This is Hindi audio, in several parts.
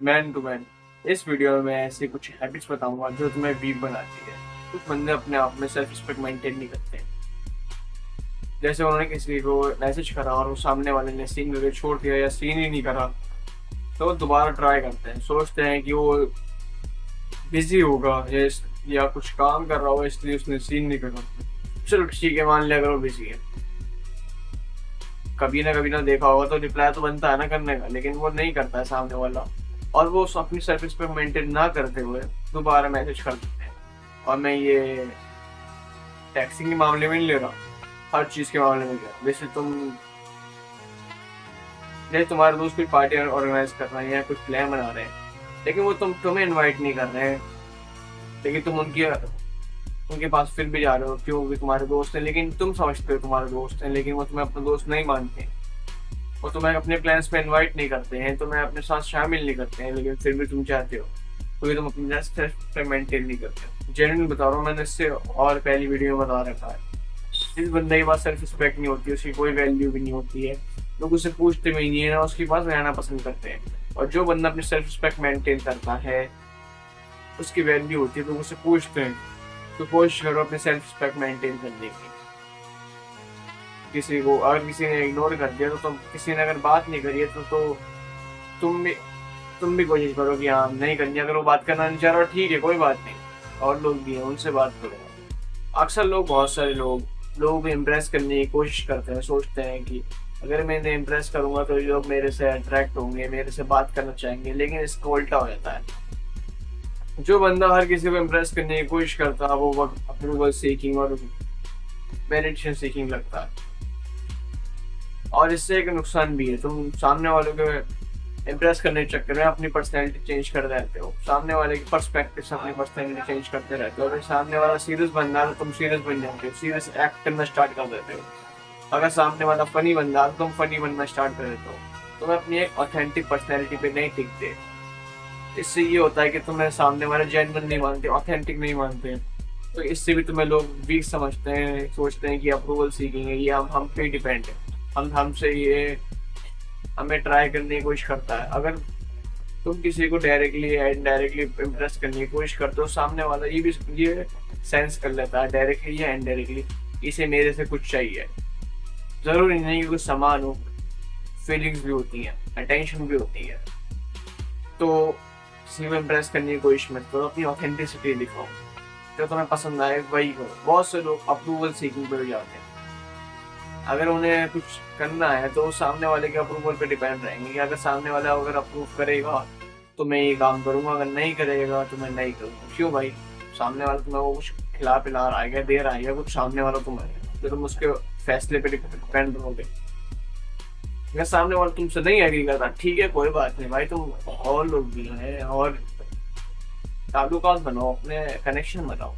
Man to man. इस वीडियो में मैं ऐसी कुछ हैबिट्स बताऊंगा जो तुम्हें वीक बनाती है। कुछ बंदे अपने आप में सेल्फ रिस्पेक्ट मेंटेन नहीं करते। जैसे उन्होंने किसी को मैसेज करा और वो सामने वाले ने सीन करके छोड़ दिया या सीन ही नहीं करा, तो वो दोबारा ट्राई करते हैं। सोचते हैं कि वो बिजी होगा या कुछ काम कर रहा होगा, इसलिए उसने सीन नहीं करा। चलो ठीक है, मान लिया अगर वो बिजी है। कभी ना देखा होगा तो रिप्लाई तो बनता है ना करने का, लेकिन वो नहीं करता है सामने वाला। और वो अपनी सेल्फ रिस्पेक्ट मेंटेन ना करते हुए दोबारा मैसेज कर देते हैं। और मैं ये टैक्सिंग के मामले में नहीं ले रहा, हर चीज के मामले में ले रहा हूँ। जैसे तुम्हारे दोस्त कोई पार्टी ऑर्गेनाइज कर रहे हैं या कुछ प्लान बना रहे हैं, लेकिन वो तुम्हें इनवाइट नहीं कर रहे हैं, लेकिन तुम उनके पास फिर भी जा रहे हो क्योंकि तुम्हारे दोस्त हैं। लेकिन तुम समझते हो तुम्हारे दोस्त हैं, लेकिन वो तुम्हें अपना दोस्त नहीं मानते। वो तुम्हें अपने प्लान्स में इनवाइट नहीं करते हैं, तुम्हें अपने साथ शामिल नहीं करते हैं, लेकिन फिर भी तुम चाहते हो क्योंकि तुम अपनी सेल्फ मेंटेन नहीं करते। जेन्युइन बता रहा हूँ, मैंने इससे और पहली वीडियो में बता रखा है। जिस बंदे के पास सेल्फ रिस्पेक्ट नहीं होती, उसकी कोई वैल्यू भी नहीं होती है, लोग उससे पूछते भी नहीं है ना उसके पास रहना पसंद करते हैं। और जो बंदा अपनी सेल्फ रिस्पेक्ट मेंटेन करता है, उसकी वैल्यू होती है, तो उससे पूछते हैं। तो कोशिश करो अपने सेल्फ रिस्पेक्ट मेंटेन करने की। किसी ने इग्नोर कर दिया, तो किसी ने अगर बात नहीं करी है तो तुम भी तुम भी कोशिश करो कि हाँ नहीं करनी। अगर वो बात करना नहीं चाह रहा, ठीक है, कोई बात नहीं, और लोग भी हैं, उनसे बात करो। अक्सर बहुत सारे लोगों को इम्प्रेस करने की कोशिश करते हैं, सोचते हैं कि अगर मैं इन्हें इम्प्रेस करूंगा तो ये लोग मेरे से अट्रैक्ट होंगे, मेरे से बात करना चाहेंगे। लेकिन इसका उल्टा हो जाता है। जो बंदा हर किसी को इम्प्रेस करने की कोशिश करता है, वो वक्त अप्रूवल सीकिंग और वैलिडेशन सीकिंग लगता है। और इससे एक नुकसान भी है, तुम सामने वालों को इम्प्रेस करने के चक्कर में अपनी पर्सनैलिटी चेंज कर रहते हो, सामने वाले की पर्सपेक्टिव से अपनी पर्सनैलिटी चेंज करते रहते हो। अगर सामने वाला सीरियस बन रहा है तो तुम सीरियस बन जाते हो, सीरियस एक्ट करना स्टार्ट कर देते हो। अगर सामने वाला फनी बन रहा है तो तुम फनी बनना स्टार्ट कर देते हो। तुम अपनी एक ऑथेंटिक पर्सनैलिटी पे नहीं टिकते। इससे ये होता है कि तुम्हें सामने वाले जेन्युइन नहीं मानते, ऑथेंटिक नहीं मानते। तो इससे भी तुम्हें लोग वीक समझते हैं, सोचते हैं कि अप्रूवल सीखेंगे, ये हम पे डिपेंड है, हमसे ये हमें ट्राई करने की कोशिश करता है। अगर तुम किसी को डायरेक्टली या इनडायरेक्टली इम्प्रेस करने की कोशिश करते हो, सामने वाला ये सेंस कर लेता है डायरेक्टली या इनडायरेक्टली, इसे मेरे से कुछ चाहिए। जरूरी नहीं कि कुछ सामान हो, फीलिंग्स भी होती हैं, अटेंशन भी होती है। तो किसी को इम्प्रेस करने की कोशिश मत करो, अपनी ऑथेंटिसिटी दिखाओ, जो तुम्हें पसंद आए वही करो। बहुत से लोग अप्रूवल सीकिंग पे जाते हैं। अगर उन्हें कुछ करना है तो सामने वाले के अप्रूवल पे डिपेंड रहेंगे कि अगर सामने वाला अगर अप्रूव करेगा तो मैं ये काम करूंगा, अगर नहीं करेगा तो मैं नहीं करूंगा। क्यों भाई? सामने वाला तुम्हें वो कुछ खिला पिला रहा है, दे रहा है, कुछ सामने वाला तुम्हें, तो तुम उसके फैसले पे डिपेंड रहोगे। अगर सामने वाला तुमसे नहीं एग्री करता, ठीक है, कोई बात नहीं भाई, तुम और लोग भी हैं और ताल्लुकात बनाओ, अपने कनेक्शन बनाओ।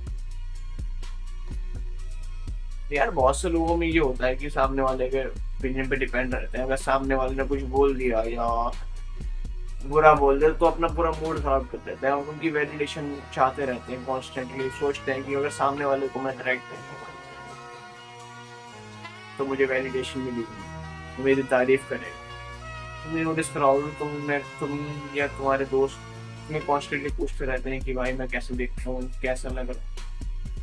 यार बहुत से लोगों में ये होता है कि सामने वाले के ओपिनियन पे डिपेंड रहते हैं। अगर सामने वाले ने कुछ बोल दिया या बुरा बोल दिया तो अपना पूरा मूड खराब कर देते हैं। उनकी वैलिडेशन चाहते रहते हैं, कॉन्स्टेंटली सोचते हैं कि अगर सामने वाले को मैं करेक्ट है तो मुझे वैलिडेशन मिलेगी, मेरी तारीफ करेगा। तुमने नोटिस कराओगे, तुम या तुम्हारे दोस्त तुम्हें कॉन्स्टेंटली पूछते रहते हैं कि भाई मैं कैसे देखता हूँ, कैसा लग रहा है।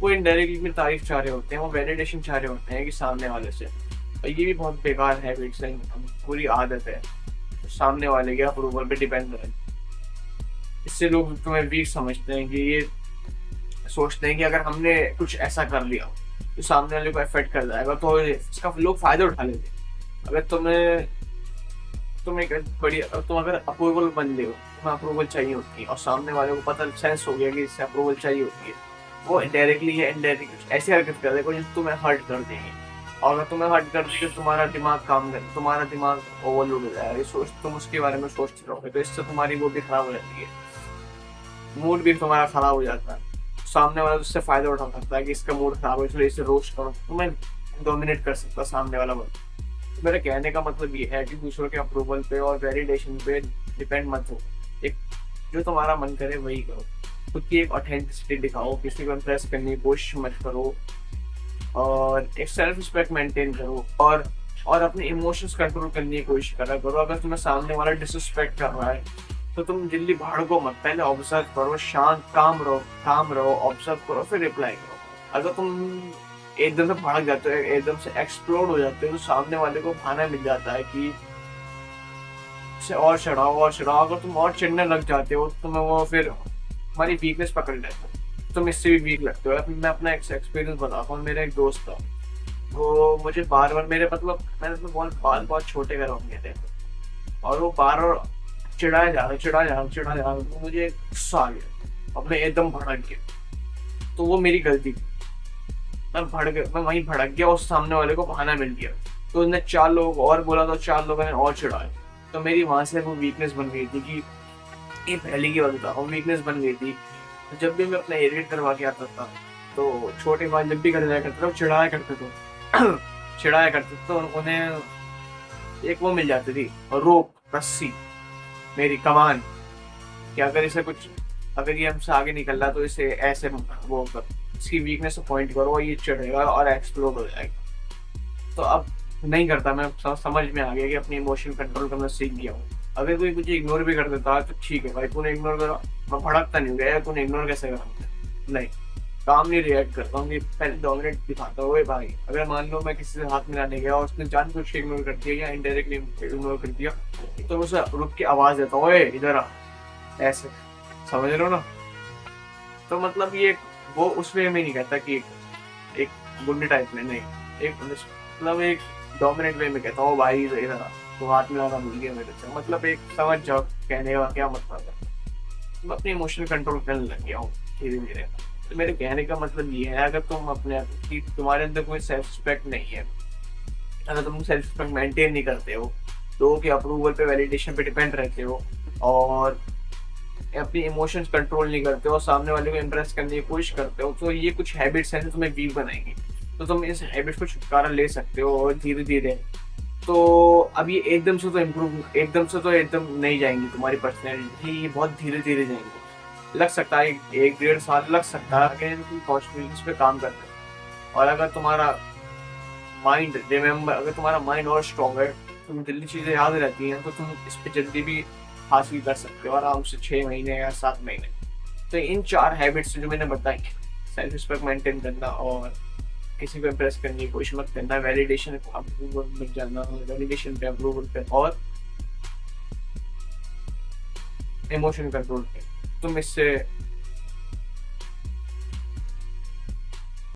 वो इनडायरेक्टली में तारीफ चाह रहे होते हैं, वो वैलिडेशन चाह रहे होते हैं कि सामने वाले से। और ये भी बहुत बेकार हैबिट्स है, पूरी आदत है सामने वाले के अप्रूवल पे डिपेंड है। इससे लोग तुम्हें वीक समझते हैं कि ये सोचते हैं कि अगर हमने कुछ ऐसा कर लिया तो सामने वाले को इफेक्ट कर जाएगा, तो इसका लोग फायदा उठा लेते हैं। अगर तुम एक बड़ी तुम अगर अप्रूवल बन हो, तुम्हें अप्रूवल चाहिए होती है और सामने वाले को पता सेंस हो गया कि इससे अप्रूवल चाहिए होती है, वो डायरेक्टली या इनडायरेक्टली ऐसी हरकत कर देगा जिससे तुम्हें हर्ट कर देंगे। और अगर तुम्हें हर्ट कर देंगे तो तुम्हारा दिमाग ओवरलोड हो जाएगा, तुम उसके बारे में सोचते रहोगे, तो इससे तुम्हारी वो भी खराब हो जाती है, मूड भी तुम्हारा खराब हो जाता है। सामने वाला उससे फायदा उठा सकता है कि इसका मूड खराब है, इसलिए इसे रोस्ट करो, तुम्हें डोमिनेट कर सकता है सामने वाला बंदा। मेरे कहने का मतलब ये है कि दूसरों के अप्रूवल पे और वैलिडेशन पे डिपेंड मत हो। एक जो तुम्हारा मन करे वही करो, खुद की एक ऑथेंटिसिटी दिखाओ, किसी को इम्प्रेस करने की कोशिश मत करो, और एक सेल्फ रिस्पेक्ट मेंटेन करो, और अपने इमोशंस कंट्रोल करने की कोशिश करा करो। अगर तुम्हें सामने वाला डिसरिस्पेक्ट कर रहा है तो तुम जल्दी भड़को मत, पहले ऑब्जर्व करो, शांत काम रहो, ऑब्जर्व करो, फिर रिप्लाई करो। अगर तुम एकदम से भड़क जाते हो, एकदम से एक्सप्लोड हो जाते हो, तो सामने वाले को बहाना मिल जाता है कि इसे और चढ़ाओ और चढ़ाओ। अगर तुम और चिढ़ने लग जाते हो तो तुम्हें वो फिर हमारी वीकनेस पकड़ लेता है, तुम इससे भी वीक लगते हो। मैं अपना एक्सपीरियंस बताता हूँ। मेरा एक दोस्त था, वो मुझे बार बार मेरे मतलब मैंने तो बहुत छोटे घर होंगे थे, और वो बार बार चिढ़ा जा रहा, तो मुझे गुस्सा आ गया, अब मैं एकदम भड़क गया। तो वो मेरी गलती थी, मैं वहीं भड़क गया, उस सामने वाले को बहाना मिल गया। तो उसने 4 लोग और बोला, तो 4 लोगों ने और चिढ़ाया। तो मेरी वहां से वो वीकनेस बन गई थी कि ये पहले की बात था, वो वीकनेस बन गई थी। तो जब भी मैं अपना एडिट करवा के आता था, तो छोटे भाई जब भी कर जाया करते थे, चिढ़ाया करते थे चिढ़ाया करते थे। तो उन्हें एक वो मिल जाती थी, रोप, रस्सी, मेरी कमान, कि अगर ये हमसे आगे निकल रहा तो इसे ऐसे वो कर, इसकी वीकनेस को पॉइंट करो, ये चढ़ेगा और एक्सप्लोड हो जाएगा। तो अब नहीं करता, मैं समझ में आ गया कि अपनी इमोशन कंट्रोल करना सीख गया हूँ। अगर कोई मुझे इग्नोर भी कर देता है तो ठीक है भाई, तूने इग्नोर करा, मैं भड़कता नहीं गया, तूने इग्नोर कैसे करा, नहीं, काम नहीं रिएक्ट करता हूँ, पहले डोमिनेट दिखाता हूँ भाई। अगर मान लो मैं किसी से हाथ मिलाने गया और उसने जानबूझ के इग्नोर कर दिया या इनडायरेक्टली इग्नोर कर दिया, तो उसे रुक के आवाज देता हूँ, इधर आ, ऐसे, समझ रहे हो ना। तो मतलब ये वो उस वे में नहीं कहता कि एक गुंडे टाइप में, नहीं, एक मतलब एक डोमिनेंट वे में कहता हूँ, भाई इधर आ, तो हाथ मिलाना भूल गया मेरे से, मतलब एक समझ जाओ कहने का क्या मतलब है। मैं अपनी इमोशनल कंट्रोल करने लग गया हूँ धीरे धीरे। तो मेरे कहने का मतलब ये है, अगर तुम अपने कि तुम्हारे अंदर कोई सेल्फ रिस्पेक्ट नहीं है, अगर तुम सेल्फ रिस्पेक्ट मेंटेन नहीं करते हो, लोगों के अप्रूवल पे, वैलिडेशन पे डिपेंड रहते हो, और अपनी इमोशंस कंट्रोल नहीं करते हो, सामने वाले को इम्प्रेस करने की कोशिश करते हो, तो ये कुछ हैबिट्स हैं जो तुम्हें वीक बनाएंगी। तो तुम इस हैबिट को छुटकारा ले सकते हो, और धीरे धीरे, तो अब ये एकदम से तो एकदम नहीं जाएंगी तुम्हारी पर्सनैलिटी, ये बहुत धीरे धीरे जाएंगे। लग सकता है 1-1.5 साल लग सकता है, अगर तुम कॉन्स्टेंटली इस पे काम करते हो। और अगर तुम्हारा अगर तुम्हारा माइंड और स्ट्रॉन्ग है, तुम जल्दी चीजें याद रहती हैं, तो तुम इस पे जल्दी भी हासिल कर सकते हो आराम से, 6 महीने या 7 महीने। तो इन 4 हैबिट्स जो मैंने बताई, सेल्फ रिस्पेक्ट मेंटेन करना, और किसी को इम्प्रेस करने की कोशिश मत करना, वैलिडेशन अप्रूवल में जाना, वैलिडेशन पे अप्रूवल पे, और इमोशन कंट्रोल पे, तुम इससे